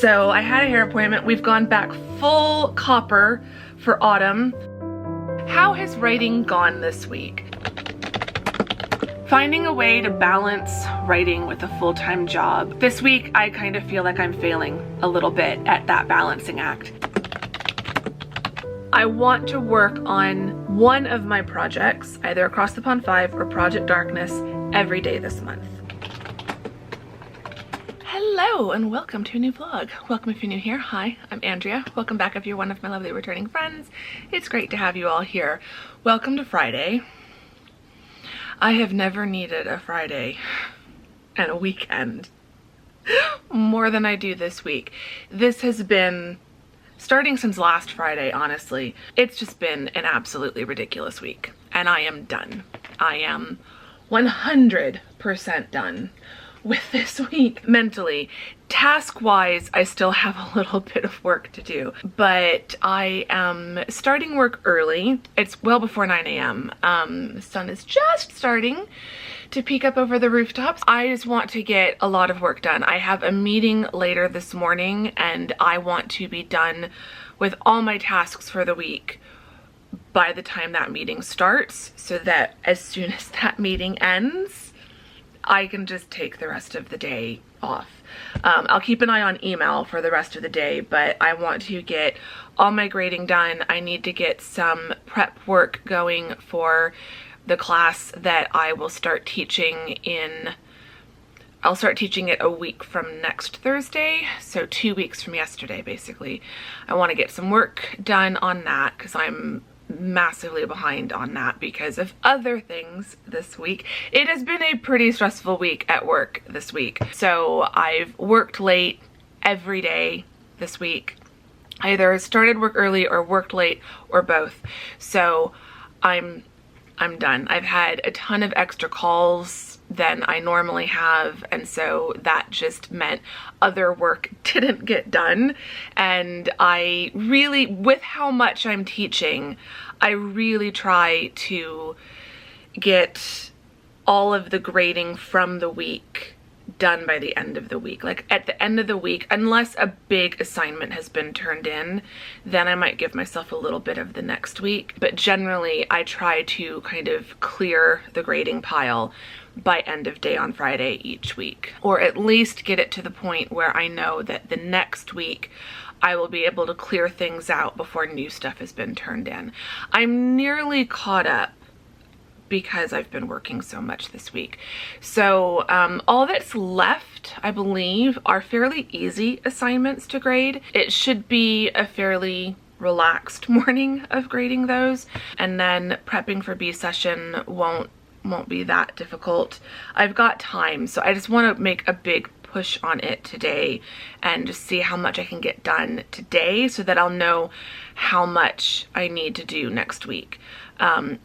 So I had a hair appointment. We've gone back full copper for autumn. How has writing gone this week? Finding a way to balance writing with a full-time job. This week, I kind of feel like I'm failing a little bit at that balancing act. I want to work on one of my projects, either Across the Pond 5 or Project Darkness, every day this month. Hello and welcome to a new vlog. Welcome if you're new here. Hi, I'm Andrea. Welcome back if you're one of my lovely returning friends. It's great to have you all here. Welcome to Friday. I have never needed a Friday and a weekend more than I do this week. This has been, starting since last Friday, honestly, it's just been an absolutely ridiculous week. And I am done. I am 100% done with this week mentally. Task-wise, I still have a little bit of work to do, but I am starting work early. It's well before 9 a.m. The sun is just starting to peek up over the rooftops. I just want to get a lot of work done. I have a meeting later this morning and I want to be done with all my tasks for the week by the time that meeting starts, so that as soon as that meeting ends, I can just take the rest of the day off. I'll keep an eye on email for the rest of the day, but I want to get all my grading done. I need to get some prep work going for the class that I will start teaching in. I'll start teaching it a week from next Thursday, so 2 weeks from yesterday, basically. I want to get some work done on that because I'm massively behind on that because of other things this week. It has been a pretty stressful week at work this week. So I've worked late every day this week. I either started work early or worked late or both. So I'm done. I've had a ton of extra calls than I normally have, and so that just meant other work didn't get done. And I really, with how much I'm teaching, I really try to get all of the grading from the week done by the end of the week. Like at the end of the week, unless a big assignment has been turned in, then I might give myself a little bit of the next week. But generally I try to kind of clear the grading pile by end of day on Friday each week, or at least get it to the point where I know that the next week I will be able to clear things out before new stuff has been turned in. I'm nearly caught up because I've been working so much this week. So all that's left, I believe, are fairly easy assignments to grade. It should be a fairly relaxed morning of grading those, and then prepping for B session won't be that difficult. I've got time, so I just want to make a big push on it today and just see how much I can get done today so that I'll know how much I need to do next week.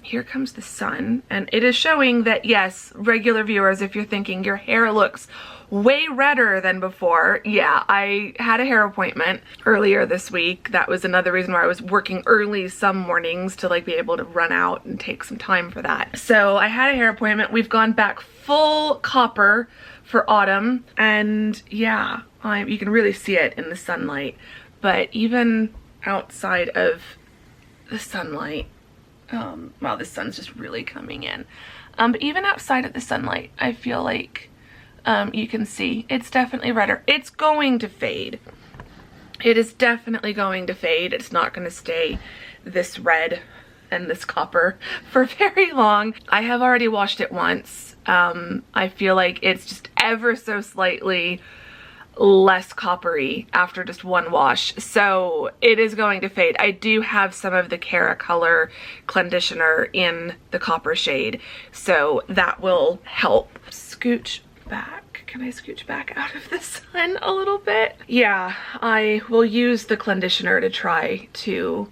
Here comes the sun, and it is showing that, yes, regular viewers, if you're thinking your hair looks way redder than before, yeah, I had a hair appointment earlier this week. That was another reason why I was working early some mornings to like be able to run out and take some time for that. So I had a hair appointment. We've gone back full copper for autumn, and yeah, you can really see it in the sunlight. But even outside of the sunlight, wow, the sun's just really coming in. But even outside of the sunlight, I feel like you can see it's definitely redder. It's going to fade. It is definitely going to fade. It's not going to stay this red and this copper for very long. I have already washed it once. I feel like it's just ever so slightly less coppery after just one wash, so it is going to fade. I do have some of the Cara Color conditioner in the copper shade, so that will help. Scooch back. Can I scooch back out of the sun a little bit? Yeah, I will use the conditioner to try to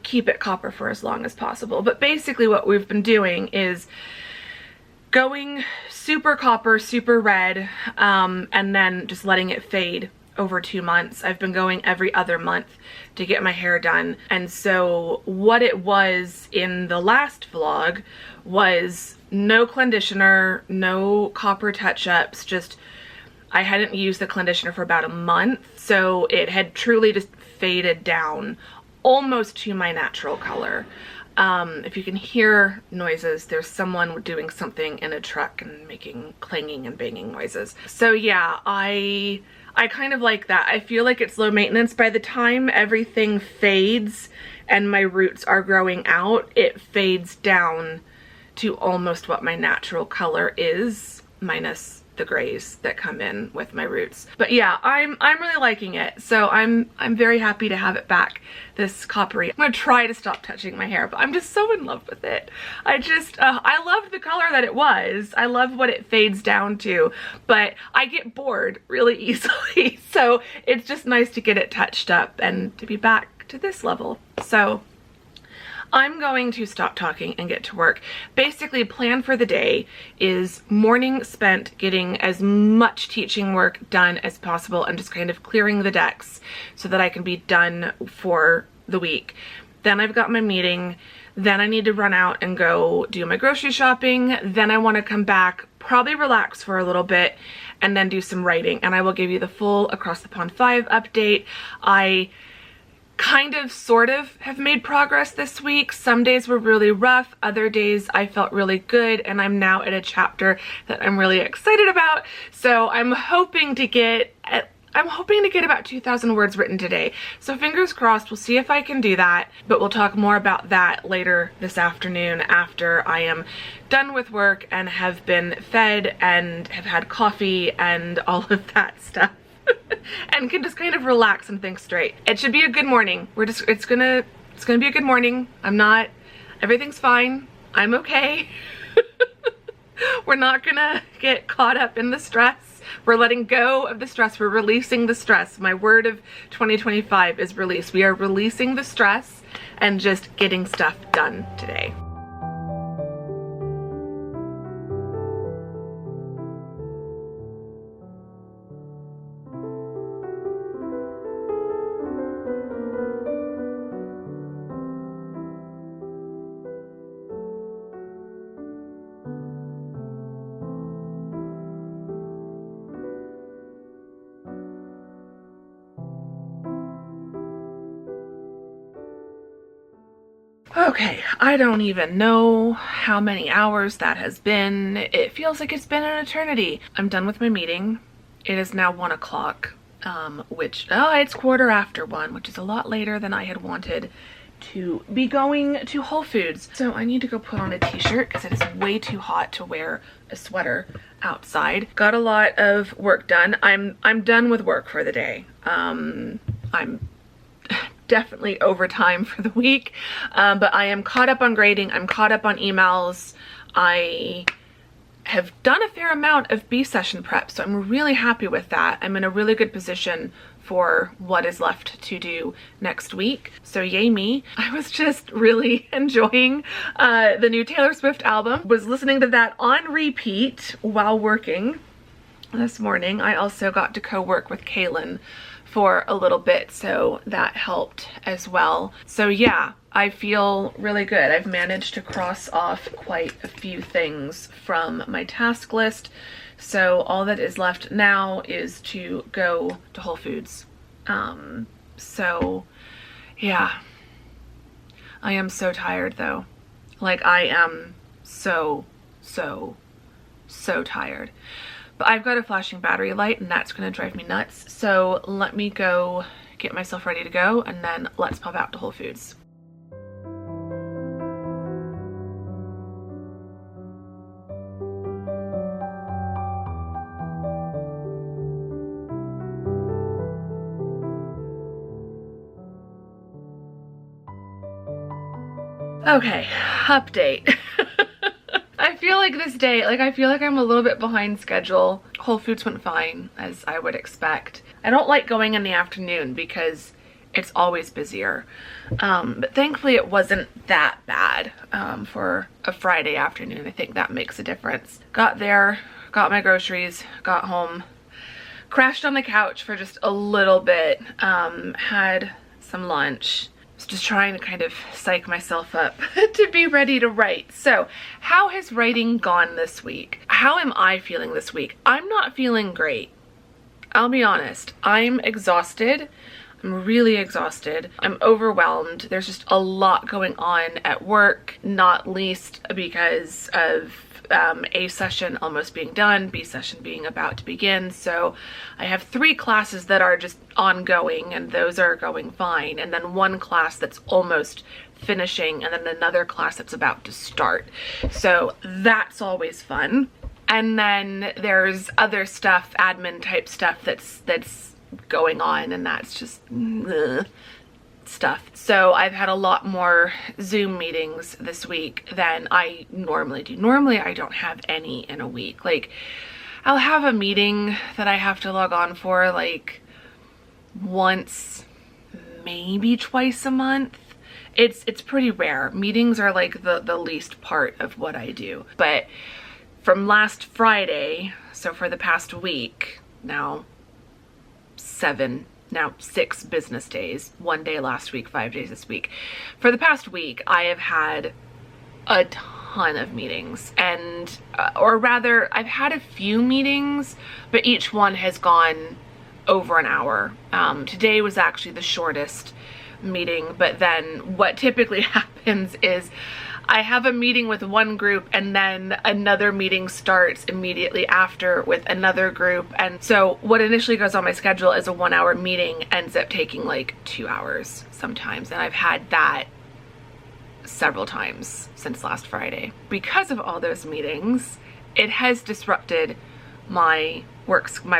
keep it copper for as long as possible. But basically what we've been doing is going super copper, super red, and then just letting it fade over 2 months. I've been going every other month to get my hair done. And so what it was in the last vlog was no conditioner, no copper touch-ups, just I hadn't used the conditioner for about a month, so it had truly just faded down almost to my natural color. If you can hear noises, there's someone doing something in a truck and making clanging and banging noises. So yeah, I kind of like that. I feel like it's low maintenance. By the time everything fades and my roots are growing out, it fades down to almost what my natural color is, minus the grays that come in with my roots. But yeah, I'm really liking it. So I'm very happy to have it back, this coppery. I'm gonna try to stop touching my hair, but I'm just so in love with it. I love the color that it was. I love what it fades down to, but I get bored really easily. So it's just nice to get it touched up and to be back to this level. So I'm going to stop talking and get to work. Basically, plan for the day is morning spent getting as much teaching work done as possible and just kind of clearing the decks so that I can be done for the week. Then I've got my meeting. Then I need to run out and go do my grocery shopping. Then I want to come back, probably relax for a little bit, and then do some writing. And I will give you the full Across the Pond 5 update. I kind of sort of have made progress this week. Some days were really rough, other days I felt really good, and I'm now at a chapter that I'm really excited about. So I'm hoping to get about 2,000 words written today. So fingers crossed, we'll see if I can do that, but we'll talk more about that later this afternoon after I am done with work and have been fed and have had coffee and all of that stuff. And can just kind of relax and think straight. It should be a good morning. It's gonna be a good morning. Everything's fine. I'm okay. We're not gonna get caught up in the stress. We're letting go of the stress. We're releasing the stress. My word of 2025 is release. We are releasing the stress and just getting stuff done today. Okay, I don't even know how many hours that has been. It feels like it's been an eternity. I'm done with my meeting. It is now 1 o'clock, it's 1:15, which is a lot later than I had wanted to be going to Whole Foods. So I need to go put on a t-shirt because it is way too hot to wear a sweater outside. Got a lot of work done. I'm done with work for the day. I'm definitely overtime for the week, but I am caught up on grading. I'm caught up on emails. I have done a fair amount of B session prep, so I'm really happy with that. I'm in a really good position for what is left to do next week, so yay me. I was just really enjoying the new Taylor Swift album. Was listening to that on repeat while working this morning. I also got to co-work with Kaylin for a little bit, so that helped as well. So yeah, I feel really good. I've managed to cross off quite a few things from my task list, so all that is left now is to go to Whole Foods. So yeah, I am so tired though. Like, I am so tired. But I've got a flashing battery light and that's gonna drive me nuts. So let me go get myself ready to go and then let's pop out to Whole Foods. Okay, update. I feel like this day, I feel like I'm a little bit behind schedule. Whole Foods went fine, as I would expect. I don't like going in the afternoon because it's always busier. But thankfully it wasn't that bad for a Friday afternoon. I think that makes a difference. Got there, got my groceries, got home, crashed on the couch for just a little bit, had some lunch. Just trying to kind of psych myself up to be ready to write. So how has writing gone this week? How am I feeling this week? I'm not feeling great. I'll be honest, I'm exhausted. I'm really exhausted. I'm overwhelmed. There's just a lot going on at work, not least because of A session almost being done, B session being about to begin. So I have 3 classes that are just ongoing, and those are going fine. And then 1 class that's almost finishing, and then another class that's about to start. So that's always fun. And then there's other stuff, admin type stuff that's going on, and that's just stuff. So I've had a lot more Zoom meetings this week than I normally do. Normally I don't have any in a week. Like, I'll have a meeting that I have to log on for like once, maybe twice a month. It's pretty rare. Meetings are like the least part of what I do. But from last Friday, so for the past week, now 6 business days, 1 day last week, 5 days this week. For the past week, I have had a ton of meetings, and or rather, I've had a few meetings, but each one has gone over an hour. Today was actually the shortest meeting, but then what typically happens is I have a meeting with one group, and then another meeting starts immediately after with another group. And so what initially goes on my schedule as a 1-hour meeting ends up taking like 2 hours sometimes. And I've had that several times since last Friday. Because of all those meetings, it has disrupted my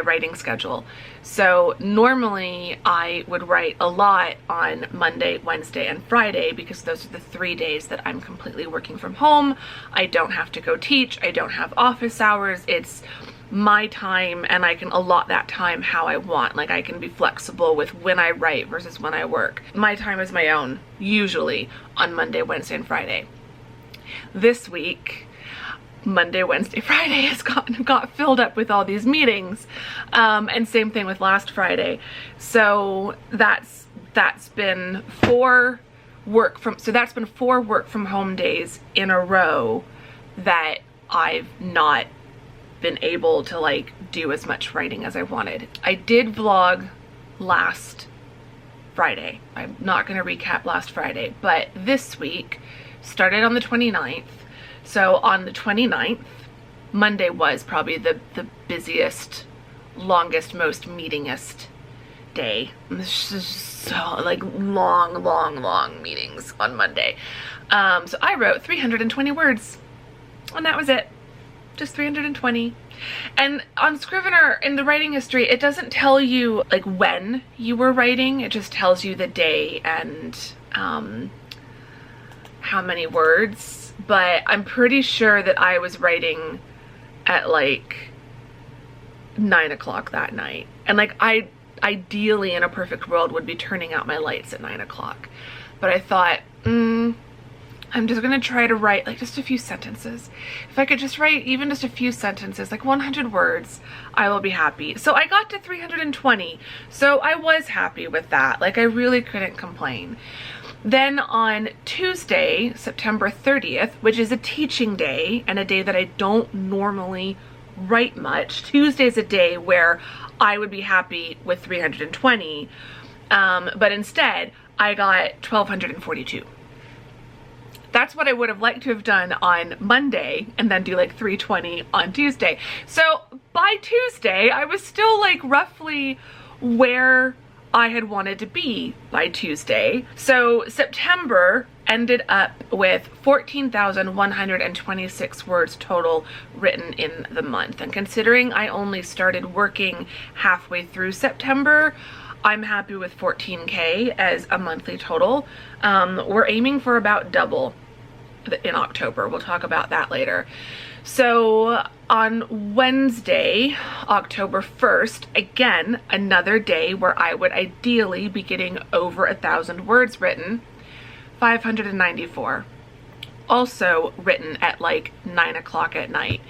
writing schedule. So normally I would write a lot on Monday, Wednesday, and Friday because those are the 3 days that I'm completely working from home. I don't have to go teach. I don't have office hours. It's my time, and I can allot that time how I want. Like, I can be flexible with when I write versus when I work. My time is my own, usually on Monday, Wednesday, and Friday. This week, Monday, Wednesday, Friday has got filled up with all these meetings, and same thing with last Friday. So that's been 4 work from home days in a row that I've not been able to like do as much writing as I wanted. I did vlog last Friday. I'm not going to recap last Friday, but this week started on the 29th. So on the 29th, Monday was probably the busiest, longest, most meetingest day. This is so like long meetings on Monday. So I wrote 320 words, and that was it. Just 320. And on Scrivener, in the writing history, it doesn't tell you like when you were writing. It just tells you the day and how many words. But I'm pretty sure that I was writing at like 9 o'clock that night. And like, I ideally in a perfect world would be turning out my lights at 9 o'clock. But I thought, I'm just gonna try to write like just a few sentences. If I could just write even just a few sentences, like 100 words, I will be happy. So I got to 320. So I was happy with that. Like, I really couldn't complain. Then on Tuesday, September 30th, which is a teaching day and a day that I don't normally write much, Tuesday's a day where I would be happy with 320, but instead I got 1,242. That's what I would have liked to have done on Monday and then do like 320 on Tuesday. So by Tuesday, I was still like roughly where I had wanted to be by Tuesday. So September ended up with 14,126 words total written in the month. And considering I only started working halfway through September, I'm happy with 14K as a monthly total. We're aiming for about double in October. We'll talk about that later. So on Wednesday, October 1st, again, another day where I would ideally be getting over 1,000 words written, 594. Also written at like 9 o'clock at night.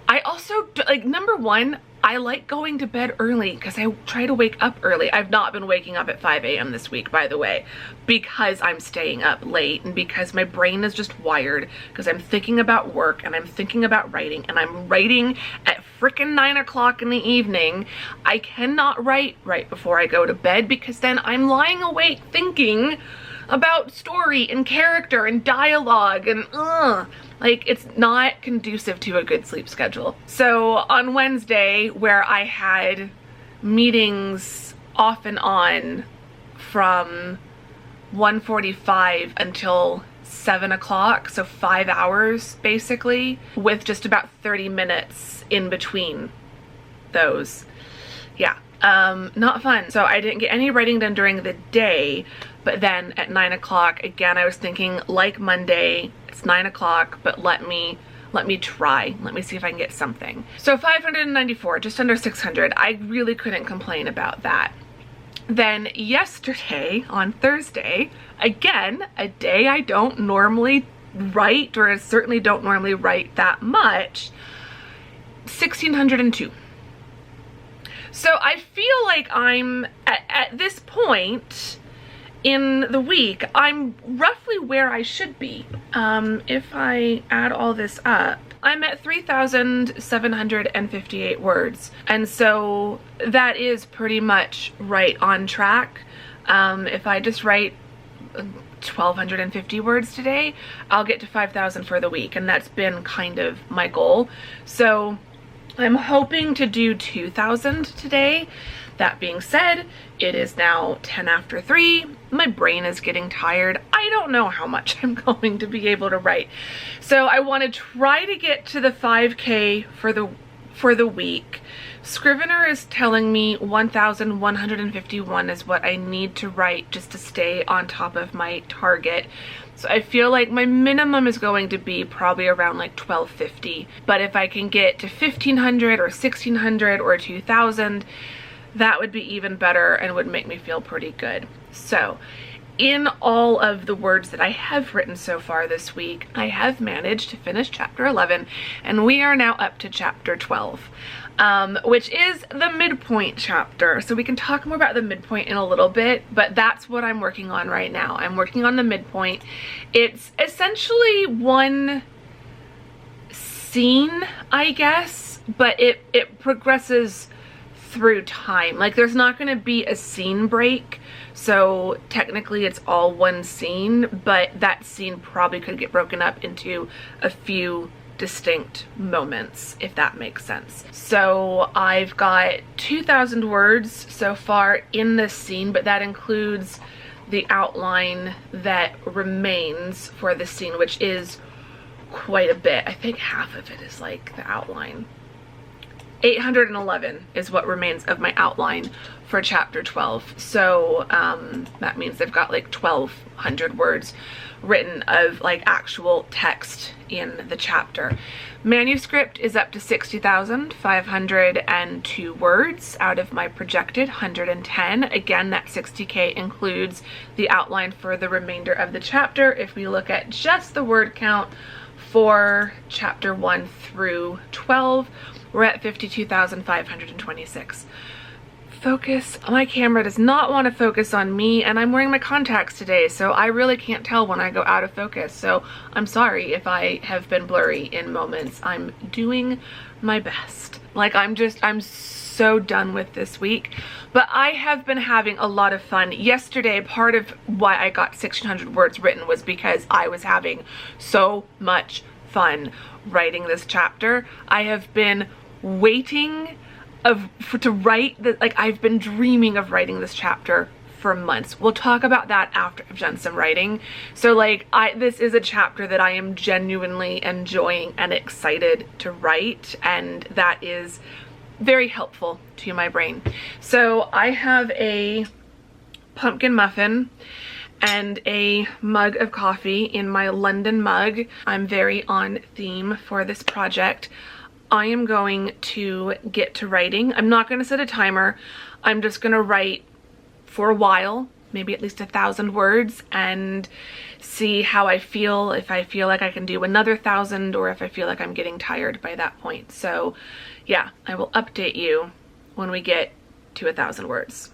I also, like, number one, I like going to bed early because I try to wake up early. I've not been waking up at 5 a.m. this week, by the way, because I'm staying up late and because my brain is just wired, because I'm thinking about work and I'm thinking about writing, and I'm writing at frickin' 9 o'clock in the evening. I cannot write right before I go to bed because then I'm lying awake thinking about story and character and dialogue, and like, it's not conducive to a good sleep schedule. So on Wednesday, where I had meetings off and on from 1:45 until 7 o'clock, so 5 hours basically, with just about 30 minutes in between those. Yeah, not fun. So I didn't get any writing done during the day, but then at 9 o'clock, again, I was thinking, like Monday, it's 9 o'clock, but let me try. Let me see if I can get something. So 594, just under 600. I really couldn't complain about that. Then yesterday, on Thursday, again, a day I don't normally write, or I certainly don't normally write that much, 1602. So I feel like I'm, at this point in the week, I'm roughly where I should be. If I add all this up, I'm at 3,758 words. And so that is pretty much right on track. If I just write 1,250 words today, I'll get to 5,000 for the week. And that's been kind of my goal. So I'm hoping to do 2,000 today. That being said, it is now 10 after 3. My brain is getting tired. I don't know how much I'm going to be able to write. So I want to try to get to the 5K for the week. Scrivener is telling me 1,151 is what I need to write just to stay on top of my target. So I feel like my minimum is going to be probably around like 1,250. But if I can get to 1,500 or 1,600 or 2,000, that would be even better and would make me feel pretty good. So in all of the words that I have written so far this week, I have managed to finish chapter 11, and we are now up to chapter 12, which is the midpoint chapter. So we can talk more about the midpoint in a little bit, but that's what I'm working on right now. I'm working on the midpoint. It's essentially one scene, I guess, but it progresses through time. Like, there's not going to be a scene break, so technically it's all one scene, but that scene probably could get broken up into a few distinct moments, if that makes sense. So I've got 2,000 words so far in this scene, but that includes the outline that remains for the scene, which is quite a bit. I think half of it is like the outline. 811 is what remains of my outline for chapter 12. So that means they've got like 1,200 words written of like actual text in the chapter. Manuscript is up to 60,502 words out of my projected 110. Again, that 60K includes the outline for the remainder of the chapter. If we look at just the word count for chapter 1 through 12, we're at 52,526. Focus. My camera does not want to focus on me, and I'm wearing my contacts today, so I really can't tell when I go out of focus. So I'm sorry if I have been blurry in moments. I'm doing my best. Like, I'm so done with this week. But I have been having a lot of fun. Yesterday, part of why I got 1,600 words written was because I was having so much fun writing this chapter. I have been waiting to write that. Like, I've been dreaming of writing this chapter for months. We'll talk about that after I've done some writing. So like, this is a chapter that I am genuinely enjoying and excited to write, and that is very helpful to my brain. So I have a pumpkin muffin and a mug of coffee in my London mug. I'm very on theme for this project. I am going to get to writing. I'm not going to set a timer. I'm just going to write for a while, maybe at least 1,000 words, and see how I feel, if I feel like I can do another 1,000 or if I feel like I'm getting tired by that point. So yeah, I will update you when we get to 1,000 words.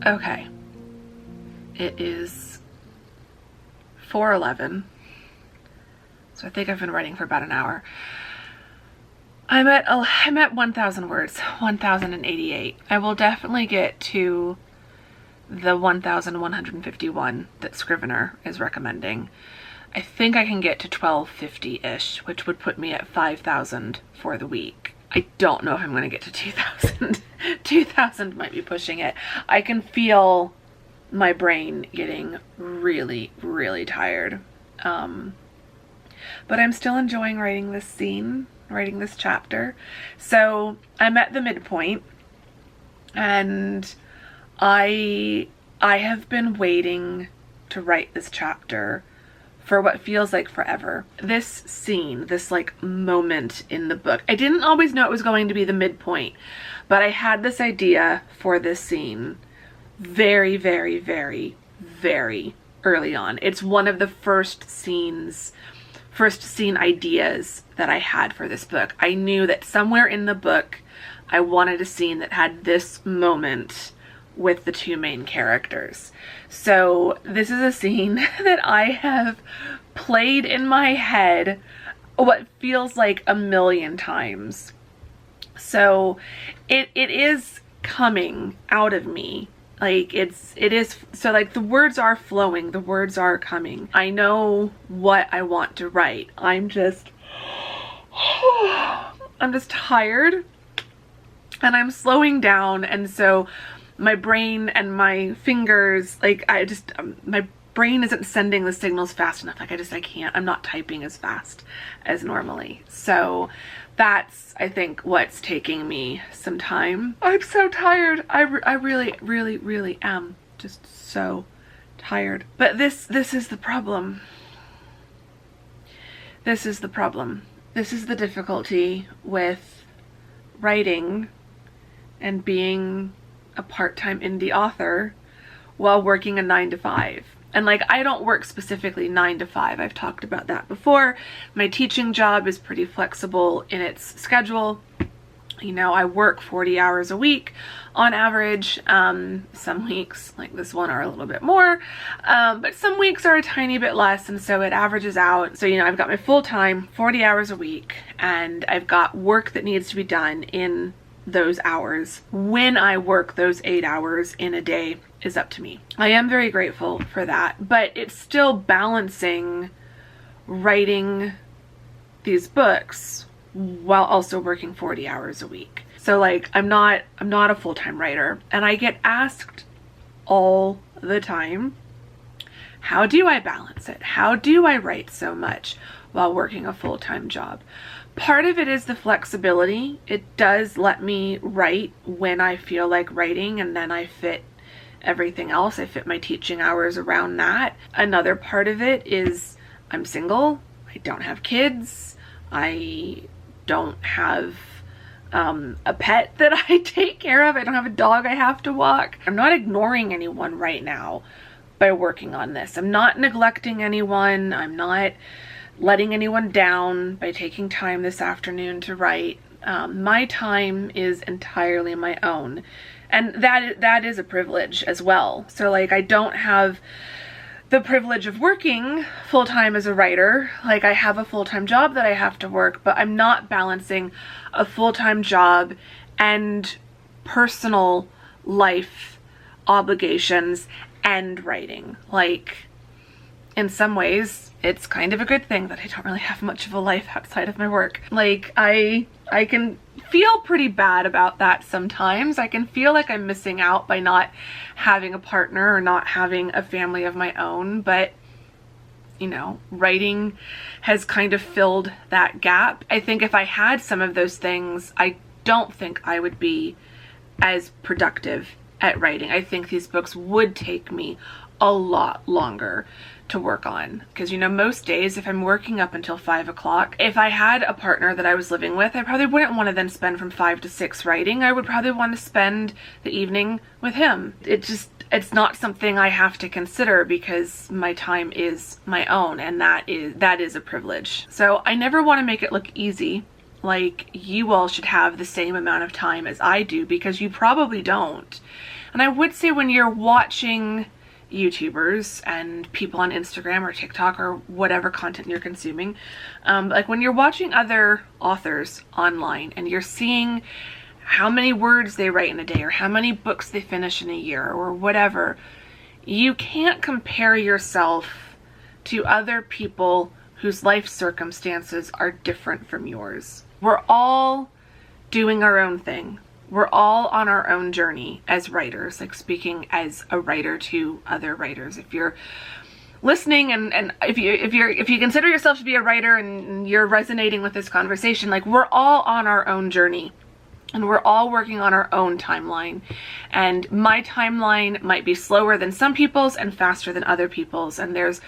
Okay, it is 4:11, so I think I've been writing for about an hour. I'm at 1,000 words, 1,088. I will definitely get to the 1,151 that Scrivener is recommending. I think I can get to 1,250-ish, which would put me at 5,000 for the week. I don't know if I'm going to get to 2,000. 2,000 might be pushing it. I can feel my brain getting really, really tired. But I'm still enjoying writing this scene, writing this chapter. So I'm at the midpoint, and I have been waiting to write this chapter for what feels like forever. This scene, this like moment in the book, I didn't always know it was going to be the midpoint, but I had this idea for this scene very, very, very, very early on. It's one of the first scene ideas that I had for this book. I knew that somewhere in the book, I wanted a scene that had this moment with the two main characters. So this is a scene that I have played in my head what feels like a million times. So it is coming out of me. Like it is, so like the words are flowing, the words are coming. I know what I want to write. I'm just tired, and I'm slowing down, and so my brain and my fingers, like my brain isn't sending the signals fast enough. Like I can't, I'm not typing as fast as normally. So that's, I think, what's taking me some time. I'm so tired. I really, really, really am just so tired. But this is the problem. This is the problem. This is the difficulty with writing and being a part-time indie author while working a 9-to-5. And like, I don't work specifically 9-to-5. I've talked about that before. My teaching job is pretty flexible in its schedule. You know, I work 40 hours a week on average. Some weeks, like this one, are a little bit more, but some weeks are a tiny bit less, and so it averages out. So, you know, I've got my full-time 40 hours a week, and I've got work that needs to be done in those hours. When I work those 8 hours in a day is up to me. I am very grateful for that, but it's still balancing writing these books while also working 40 hours a week. So like, I'm not a full-time writer, and I get asked all the time, how do I balance it? How do I write so much while working a full-time job? Part of it is the flexibility. It does let me write when I feel like writing, and then I fit everything else. I fit my teaching hours around that. Another part of it is I'm single. I don't have kids. I don't have a pet that I take care of. I don't have a dog I have to walk. I'm not ignoring anyone right now by working on this. I'm not neglecting anyone. I'm not letting anyone down by taking time this afternoon to write. My time is entirely my own, and that is a privilege as well. So like, I don't have the privilege of working full-time as a writer. Like, I have a full-time job that I have to work, but I'm not balancing a full-time job and personal life obligations and writing. Like, in some ways, it's kind of a good thing that I don't really have much of a life outside of my work. Like, I can feel pretty bad about that sometimes. I can feel like I'm missing out by not having a partner or not having a family of my own, but you know, writing has kind of filled that gap. I think if I had some of those things, I don't think I would be as productive at writing. I think these books would take me a lot longer to work on, because you know, most days if I'm working up until 5 o'clock, if I had a partner that I was living with, I probably wouldn't want to then spend from 5 to 6 writing. I would probably want to spend the evening with him. It's not something I have to consider because my time is my own, and that is a privilege. So I never want to make it look easy, like you all should have the same amount of time as I do, because you probably don't. And I would say, when you're watching YouTubers and people on Instagram or TikTok or whatever content you're consuming, like when you're watching other authors online and you're seeing how many words they write in a day or how many books they finish in a year or whatever, you can't compare yourself to other people whose life circumstances are different from yours. We're all doing our own thing. We're all on our own journey as writers, like speaking as a writer to other writers. If you're listening and if you consider yourself to be a writer and you're resonating with this conversation, like, we're all on our own journey and we're all working on our own timeline. And my timeline might be slower than some people's and faster than other people's. And there's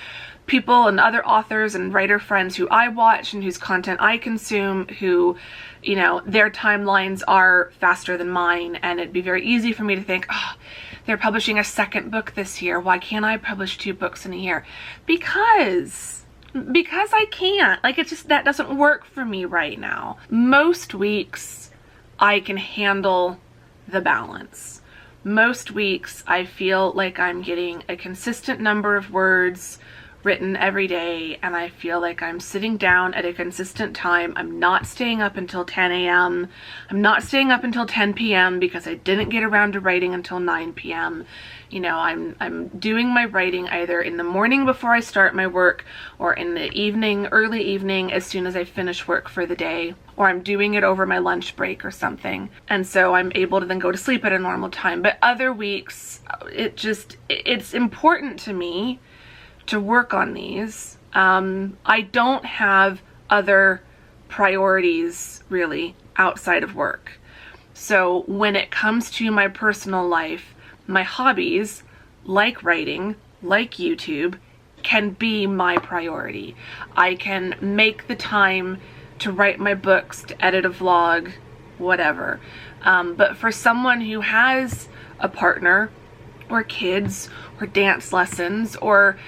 people and other authors and writer friends who I watch and whose content I consume who, you know, their timelines are faster than mine, and it'd be very easy for me to think, oh, they're publishing a second book this year. Why can't I publish 2 books in a year? Because I can't. Like, it's just, that doesn't work for me right now. Most weeks I can handle the balance. Most weeks I feel like I'm getting a consistent number of words written every day, and I feel like I'm sitting down at a consistent time. I'm not staying up until 10 a.m. I'm not staying up until 10 p.m. because I didn't get around to writing until 9 p.m. You know, I'm doing my writing either in the morning before I start my work, or in the evening, early evening, as soon as I finish work for the day, or I'm doing it over my lunch break or something. And so I'm able to then go to sleep at a normal time. But other weeks, it's important to me to work on these. I don't have other priorities really outside of work. So when it comes to my personal life, my hobbies, like writing, like YouTube, can be my priority. I can make the time to write my books, to edit a vlog, whatever. But for someone who has a partner or kids or dance lessons or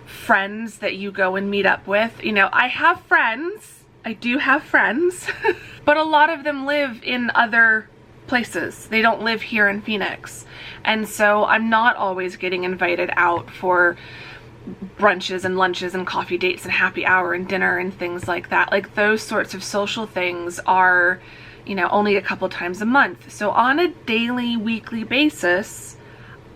friends that you go and meet up with, you know, I have friends. I do have friends, but a lot of them live in other places. They don't live here in Phoenix. And so I'm not always getting invited out for brunches and lunches and coffee dates and happy hour and dinner and things like that. Like, those sorts of social things are, you know, only a couple times a month. So on a daily, weekly basis,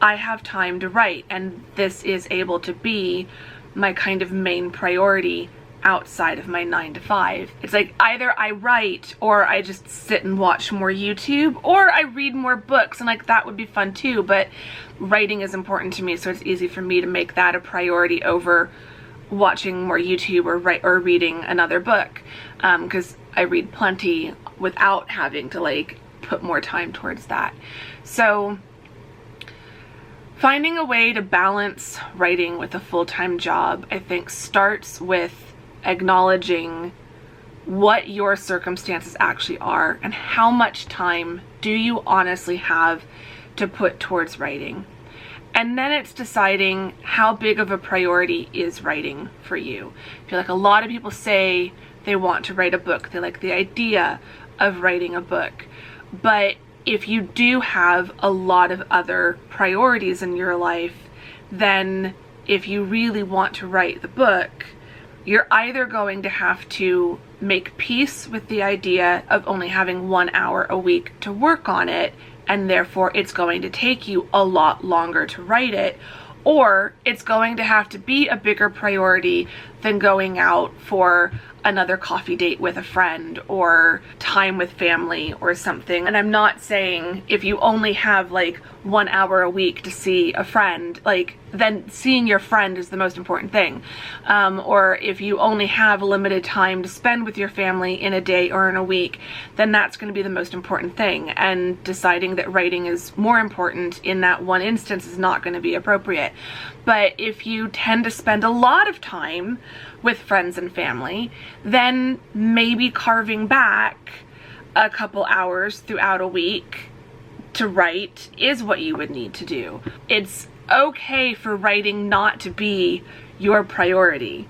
I have time to write, and this is able to be my kind of main priority outside of my 9 to 5. It's like either I write or I just sit and watch more YouTube, or I read more books, and like that would be fun too, but writing is important to me, so it's easy for me to make that a priority over watching more YouTube or reading another book, because I read plenty without having to like put more time towards that. So finding a way to balance writing with a full-time job, I think, starts with acknowledging what your circumstances actually are and how much time do you honestly have to put towards writing. And then it's deciding how big of a priority is writing for you. I feel like a lot of people say they want to write a book. They like the idea of writing a book. But if you do have a lot of other priorities in your life, then if you really want to write the book, you're either going to have to make peace with the idea of only having 1 hour a week to work on it, and therefore it's going to take you a lot longer to write it, or it's going to have to be a bigger priority than going out for another coffee date with a friend or time with family or something. And I'm not saying if you only have like 1 hour a week to see a friend, like then seeing your friend is the most important thing. Or if you only have limited time to spend with your family in a day or in a week, then that's going to be the most important thing. And deciding that writing is more important in that one instance is not going to be appropriate. But if you tend to spend a lot of time with friends and family, then maybe carving back a couple hours throughout a week to write is what you would need to do. It's okay for writing not to be your priority,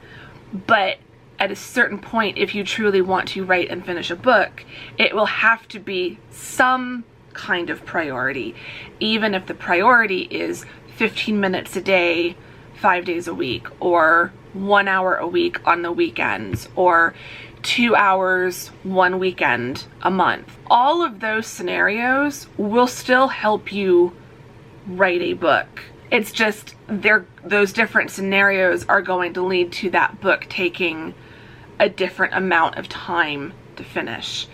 but at a certain point, if you truly want to write and finish a book, it will have to be some kind of priority, even if the priority is 15 minutes a day, 5 days a week, or 1 hour a week on the weekends, or 2 hours one weekend a month. All of those scenarios will still help you write a book. It's just those different scenarios are going to lead to that book taking a different amount of time to finish.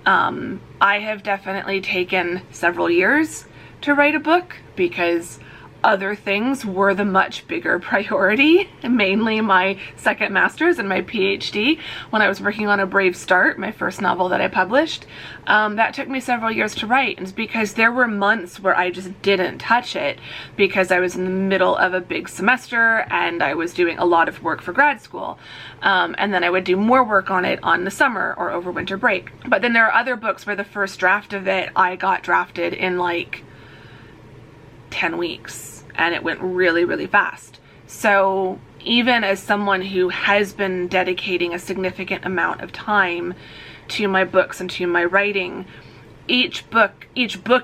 I have definitely taken several years to write a book because other things were the much bigger priority, mainly my second master's and my PhD. When I was working on A Brave Start, my first novel that I published, that took me several years to write. And it's because there were months where I just didn't touch it because I was in the middle of a big semester and I was doing a lot of work for grad school. And then I would do more work on it on the summer or over winter break. But then there are other books where the first draft of it, I got drafted in like 10 weeks. And it went really, really fast. So even as someone who has been dedicating a significant amount of time to my books and to my writing, each book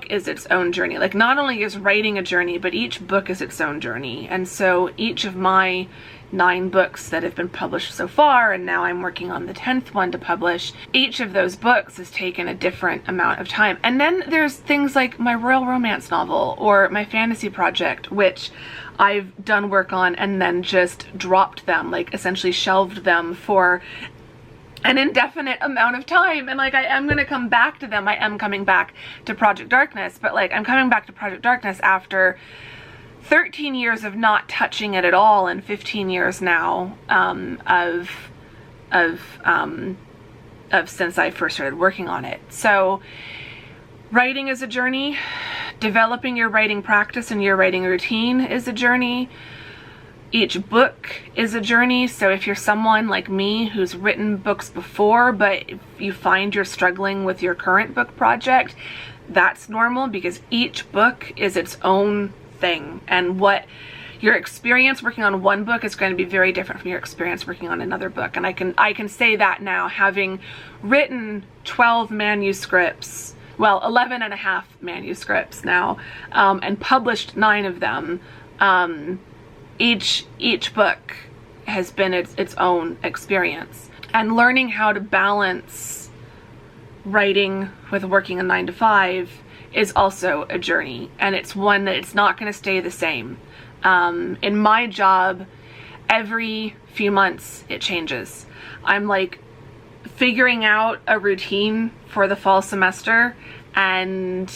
is its own journey. Like, not only is writing a journey, but each book is its own journey. And so each of my 9 books that have been published so far, and now I'm working on the 10th one to publish, each of those books has taken a different amount of time. And then there's things like my royal romance novel or my fantasy project, which I've done work on and then just dropped them, like essentially shelved them for an indefinite amount of time. And like, I am going to come back to them. I am coming back to Project Darkness, but like, I'm coming back to Project Darkness after 13 years of not touching it at all, and 15 years now of since I first started working on it. So writing is a journey. Developing your writing practice and your writing routine is a journey. Each book is a journey. So if you're someone like me who's written books before, but if you find you're struggling with your current book project, that's normal, because each book is its own thing, and what your experience working on one book is going to be very different from your experience working on another book. And I can say that now, having written 12 manuscripts, well, 11 and a half manuscripts now, and published 9 of them. Each book has been its own experience, and learning how to balance writing with working a 9 to 5 is also a journey, and it's one that it's not going to stay the same. In my job, every few months it changes. I'm like figuring out a routine for the fall semester, and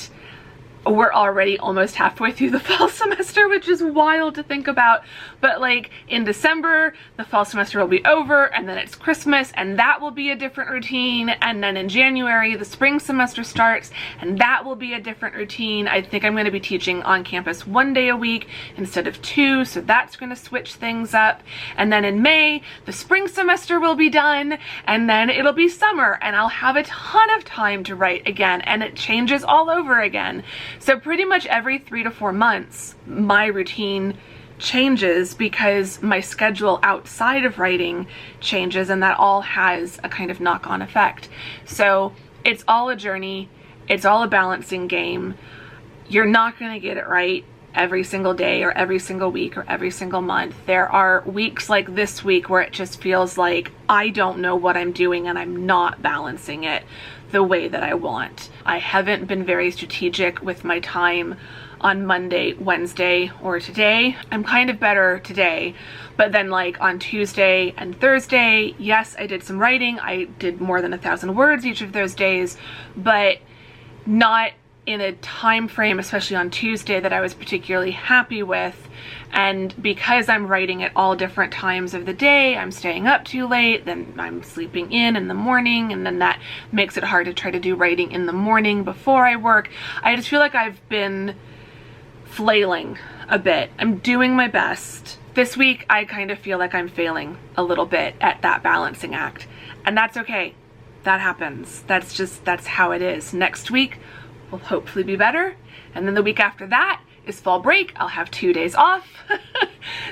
we're already almost halfway through the fall semester, which is wild to think about. But like in December, the fall semester will be over, and then it's Christmas, and that will be a different routine. And then in January, the spring semester starts, and that will be a different routine. I think I'm going to be teaching on campus 1 day a week instead of 2, so that's going to switch things up. And then in May, the spring semester will be done, and then it'll be summer, and I'll have a ton of time to write again, and it changes all over again. So pretty much every 3 to 4 months, my routine changes because my schedule outside of writing changes, and that all has a kind of knock-on effect. So it's all a journey. It's all a balancing game. You're not going to get it right every single day or every single week or every single month. There are weeks like this week where it just feels like I don't know what I'm doing and I'm not balancing it the way that I want. I haven't been very strategic with my time on Monday, Wednesday, or today. I'm kind of better today, but then like on Tuesday and Thursday, yes, I did some writing. I did more than 1,000 words each of those days, but not in a time frame, especially on Tuesday, that I was particularly happy with. And because I'm writing at all different times of the day, I'm staying up too late, then I'm sleeping in the morning, and then that makes it hard to try to do writing in the morning before I work. I just feel like I've been flailing a bit. I'm doing my best. This week, I kind of feel like I'm failing a little bit at that balancing act, and that's okay. That happens. That's how it is. Next week will hopefully be better, and then the week after that is fall break. I'll have 2 days off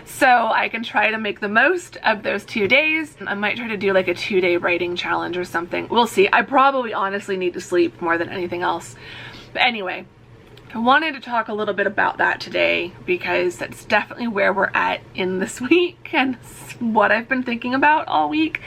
so I can try to make the most of those 2 days. I might try to do like a 2-day writing challenge or something. We'll see. I probably honestly need to sleep more than anything else. But anyway, I wanted to talk a little bit about that today because that's definitely where we're at in this week and what I've been thinking about all week.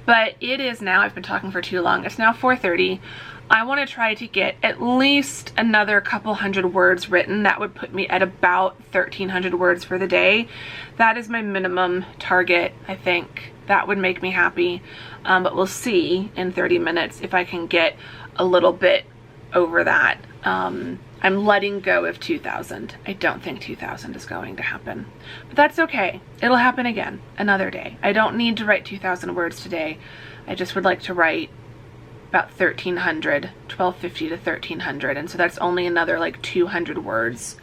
But it is now, I've been talking for too long, it's now 4:30. I want to try to get at least another couple hundred words written. That would put me at about 1,300 words for the day. That is my minimum target, I think. That would make me happy. But we'll see in 30 minutes if I can get a little bit over that. I'm letting go of 2,000. I don't think 2,000 is going to happen. But that's okay. It'll happen again, another day. I don't need to write 2,000 words today. I just would like to write about 1,300, 1,250 to 1,300, and so that's only another like 200 words,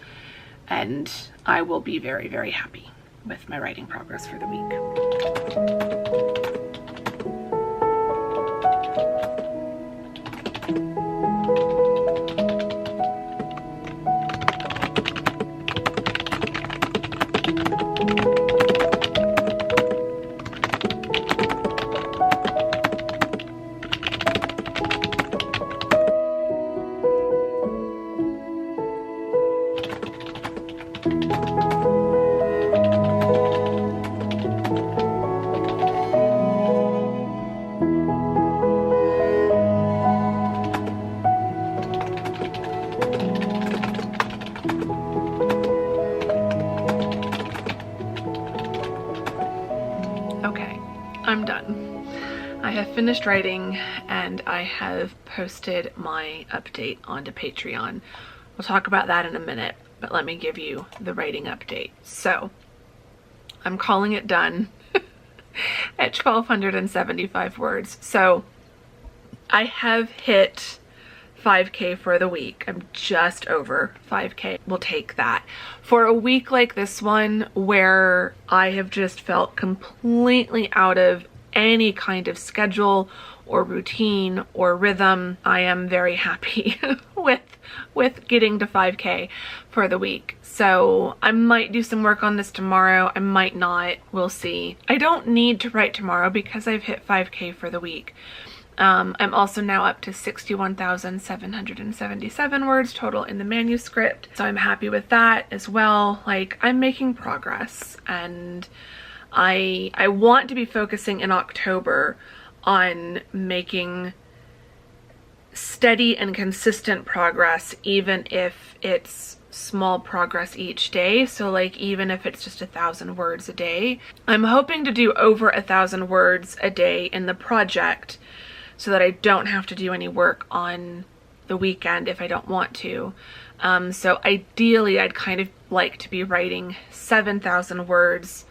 and I will be very, very happy with my writing progress for the week. I'm done. I have finished writing and I have posted my update onto Patreon. We'll talk about that in a minute, but let me give you the writing update. So, I'm calling it done at 1,275 words. So, I have hit 5K for the week. I'm just over 5K. We'll take that. For a week like this one, where I have just felt completely out of any kind of schedule or routine or rhythm, I am very happy with getting to 5K for the week. So I might do some work on this tomorrow. I might not. We'll see. I don't need to write tomorrow because I've hit 5K for the week. I'm also now up to 61,777 words total in the manuscript, so I'm happy with that as well. Like, I'm making progress, and I want to be focusing in October on making steady and consistent progress, even if it's small progress each day. So like, even if it's just 1,000 words a day, I'm hoping to do over 1,000 words a day in the project, so that I don't have to do any work on the weekend if I don't want to. So ideally, I'd kind of like to be writing 7,000 words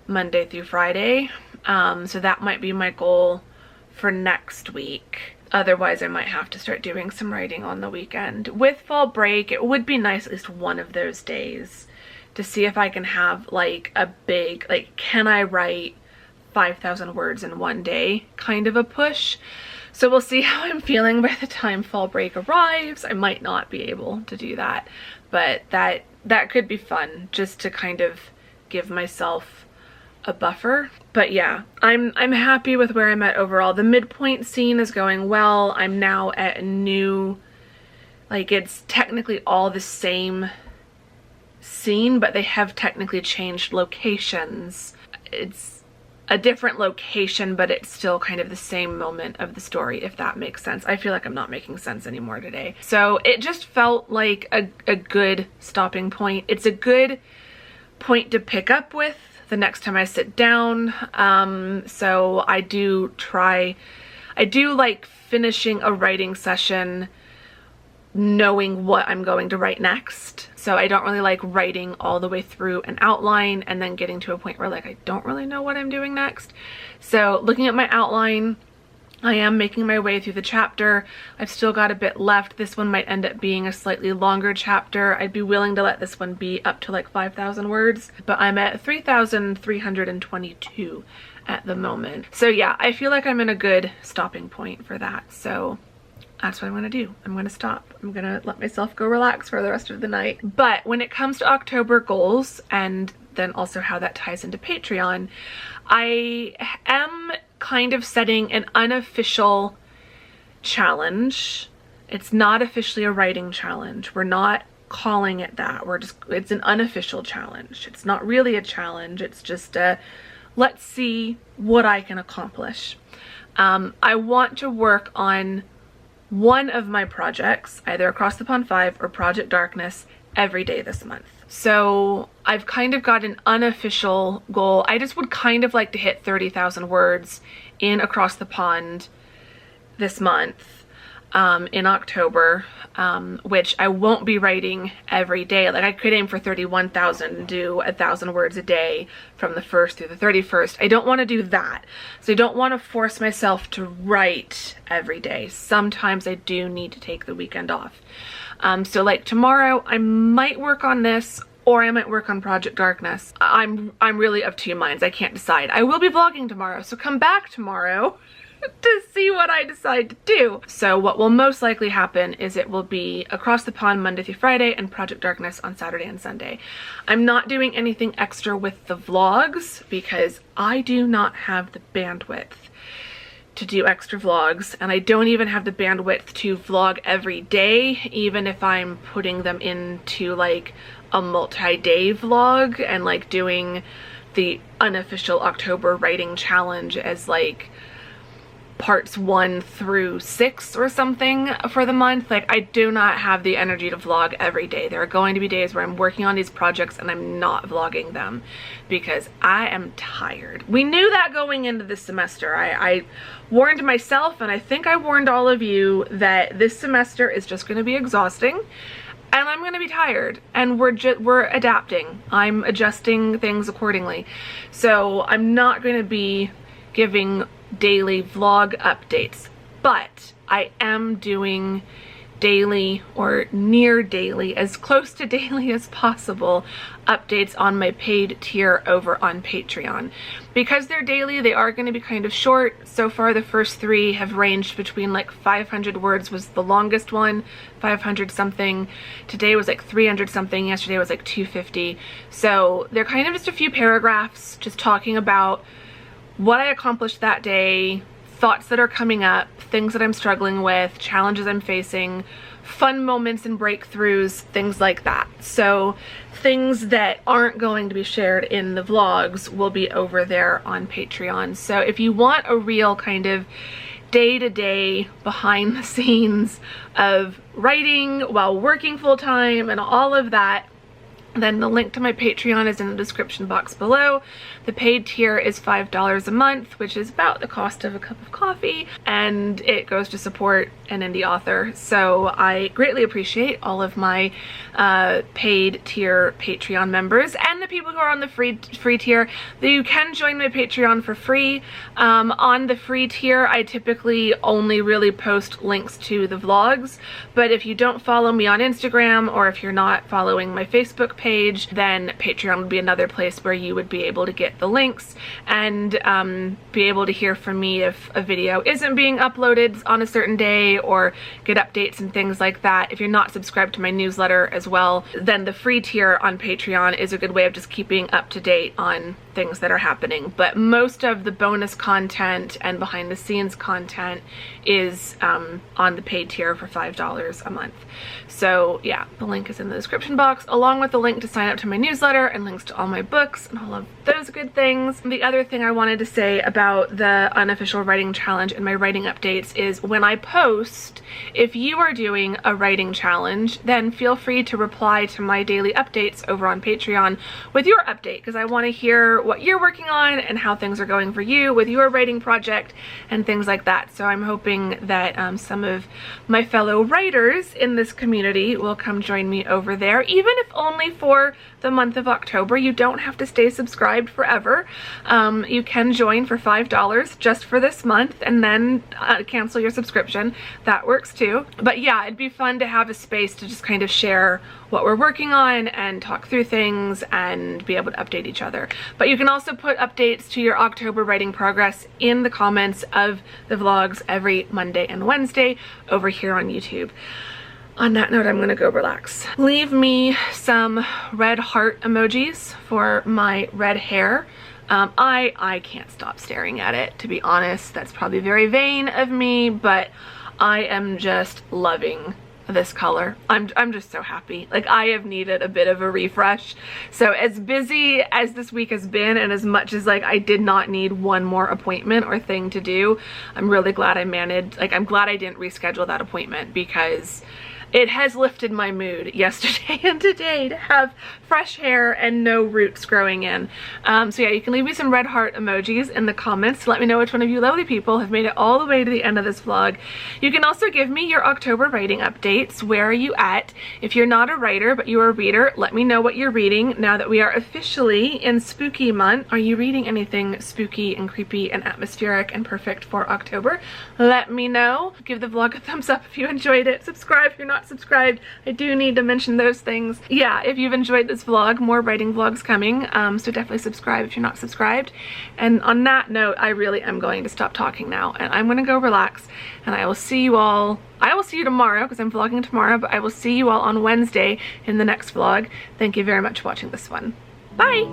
Monday through Friday. So that might be my goal for next week. Otherwise, I might have to start doing some writing on the weekend. With fall break, it would be nice at least one of those days to see if I can have like a big, like, can I write 5,000 words in one day kind of a push. So we'll see how I'm feeling by the time fall break arrives. I might not be able to do that, but that could be fun, just to kind of give myself a buffer. But yeah, I'm happy with where I'm at overall. The midpoint scene is going well. I'm now at a new, like, it's technically all the same scene, but they have technically changed locations. It's a different location, but it's still kind of the same moment of the story, if that makes sense. I feel like I'm not making sense anymore today. So it just felt like a good stopping point. It's a good point to pick up with the next time I sit down. So I do like finishing a writing session knowing what I'm going to write next. So I don't really like writing all the way through an outline and then getting to a point where like I don't really know what I'm doing next. So looking at my outline, I am making my way through the chapter. I've still got a bit left. This one might end up being a slightly longer chapter. I'd be willing to let this one be up to like 5,000 words, but I'm at 3,322 at the moment. So yeah, I feel like I'm in a good stopping point for that. So that's what I'm gonna do. I'm gonna stop. I'm gonna let myself go relax for the rest of the night. But when it comes to October goals, and then also how that ties into Patreon, I am kind of setting an unofficial challenge. It's not officially a writing challenge. We're not calling it that. It's an unofficial challenge. It's not really a challenge. It's just let's see what I can accomplish. I want to work on one of my projects, either Across the Pond 5 or Project Darkness, every day this month. So I've kind of got an unofficial goal. I just would kind of like to hit 30,000 words in Across the Pond this month, in October, which I won't be writing every day. Like I could aim for 31,000 and do 1,000 words a day from the 1st through the 31st. I don't want to do that. So I don't want to force myself to write every day. Sometimes I do need to take the weekend off. So like tomorrow I might work on this, or I might work on Project Darkness. I'm really of two minds. I can't decide. I will be vlogging tomorrow, so come back tomorrow to see what I decide to do. So what will most likely happen is it will be Across the Pond Monday through Friday and Project Darkness on Saturday and Sunday. I'm not doing anything extra with the vlogs because I do not have the bandwidth to do extra vlogs, and I don't even have the bandwidth to vlog every day, even if I'm putting them into like a multi-day vlog and like doing the unofficial October writing challenge as like parts 1 through 6 or something for the month. Like I do not have the energy to vlog every day. There are going to be days where I'm working on these projects and I'm not vlogging them because I am tired. We knew that going into this semester. I warned myself, and I think I warned all of you, that this semester is just going to be exhausting and I'm going to be tired, and we're adapting. I'm adjusting things accordingly. So I'm not going to be giving daily vlog updates, but I am doing daily or near daily, as close to daily as possible, updates on my paid tier over on Patreon. Because they're daily, they are going to be kind of short. So far the first 3 have ranged between like 500 words was the longest one, 500 something. Today was like 300 something, yesterday was like 250. So they're kind of just a few paragraphs just talking about what I accomplished that day, thoughts that are coming up, things that I'm struggling with, challenges I'm facing, fun moments and breakthroughs, things like that. So things that aren't going to be shared in the vlogs will be over there on Patreon. So if you want a real kind of day-to-day behind the scenes of writing while working full-time and all of that, then the link to my Patreon is in the description box below. The paid tier is $5 a month, which is about the cost of a cup of coffee, and it goes to support an indie author. So I greatly appreciate all of my paid tier Patreon members and the people who are on the free tier. You can join my Patreon for free. On the free tier, I typically only really post links to the vlogs, but if you don't follow me on Instagram, or if you're not following my Facebook page, then Patreon would be another place where you would be able to get the links and be able to hear from me if a video isn't being uploaded on a certain day, or get updates and things like that. If you're not subscribed to my newsletter as well, then the free tier on Patreon is a good way of just keeping up to date on things that are happening. But most of the bonus content and behind the scenes content is on the paid tier for $5 a month. So yeah, the link is in the description box, along with the link link to sign up to my newsletter and links to all my books and all of those good things. The other thing I wanted to say about the unofficial writing challenge and my writing updates is when I post, if you are doing a writing challenge, then feel free to reply to my daily updates over on Patreon with your update, because I want to hear what you're working on and how things are going for you with your writing project and things like that. So I'm hoping that some of my fellow writers in this community will come join me over there, even if only for the month of October. You don't have to stay subscribed forever. You can join for $5 just for this month and then cancel your subscription. That works too. But yeah, it'd be fun to have a space to just kind of share what we're working on and talk through things and be able to update each other. But you can also put updates to your October writing progress in the comments of the vlogs every Monday and Wednesday over here on YouTube. On that note, I'm gonna go relax. Leave me some red heart emojis for my red hair. I can't stop staring at it, to be honest. That's probably very vain of me, but I am just loving this color. I'm just so happy. Like, I have needed a bit of a refresh. So as busy as this week has been, and as much as like I did not need one more appointment or thing to do, I'm really glad I managed. Like, I'm glad I didn't reschedule that appointment, because it has lifted my mood yesterday and today to have fresh hair and no roots growing in. So yeah, you can leave me some red heart emojis in the comments to let me know which one of you lovely people have made it all the way to the end of this vlog. You can also give me your October writing updates. Where are you at? If you're not a writer but you are a reader, let me know what you're reading now that we are officially in spooky month. Are you reading anything spooky and creepy and atmospheric and perfect for October? Let me know. Give the vlog a thumbs up if you enjoyed it. Subscribe if you're not subscribed. I do need to mention those things. Yeah, if you've enjoyed this vlog, more writing vlogs coming, so definitely subscribe if you're not subscribed. And on that note, I really am going to stop talking now, and I'm gonna go relax, and I will see you all. I will see you tomorrow, because I'm vlogging tomorrow, but I will see you all on Wednesday in the next vlog. Thank you very much for watching this one. Bye!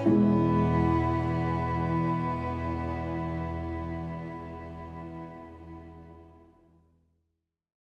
You.